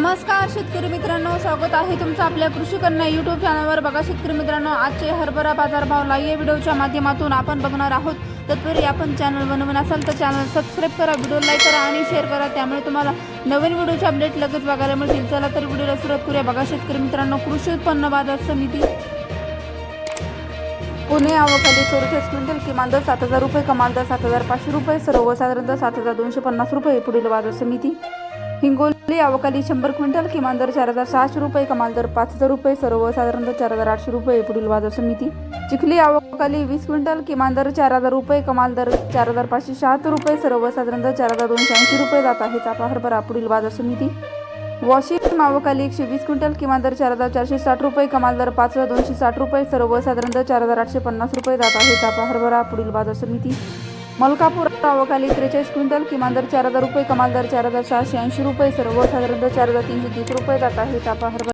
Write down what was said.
नमस्कार शेतकरी मित्रांनो, स्वागत आहे तुमचं आपल्या कृषी कन्या यूट्यूब चॅनलवर। बघा शेतकरी मित्रांनो, आजचे हरभरा बाजारभाव लाईव्ह व्हिडिओच्या माध्यमातून आपण बघणार आहोत। तत्पूर्वी आपण चॅनल बनवून असाल तर चॅनल सबस्क्राइब करा, व्हिडिओ लाईक करा आणि शेअर करा, त्यामुळे तुम्हाला नवीन व्हिडिओचे अपडेट लगेच बघायला मिळतील। चला तर व्हिडिओला सुरुवात करूया। बघा शेतकरी मित्रांनो, कृषी उत्पन्न बाजार समिती पुणे आवकाली 44 क्विंटल, किमान दर 7,000 रुपये, कमाल दर 7,500 रुपये, सर्वसाधारण दर 7,250 रुपये। पुढील बाजार समिती हिंगोली आवकाली 100 क्विंटल, किमान दर 4,600 रुपये, कमाल दर 5,000 रुपये, सर्वसाधारण दर 4,800 रुपये। पुढील बाजार समिती चिखली आवकाली 20 क्विंटल, किमान दर 4,000 रुपये, कमाल दर 4,576 रुपये, सर्वसाधारण दर 4,280 रुपये जात आहे चाफा हरभरा। पुढील बाजार समिती वाशिम आवकाली 120 क्विंटल, किमान दर 4,460 रुपये, कमाल दर 5,260 रुपये, सर्वसाधारण दर 4,850 रुपये जात आहे चाफा हरभरा। पुढील बाजार समिती मलकापूर आवकाली 43 क्विंटल, किमान दर 4,000 रुपये, कमाल दर 4,680 रुपये, सर्वसाधारण दर 4,330 रुपये जात आहे चाफा हरभरा।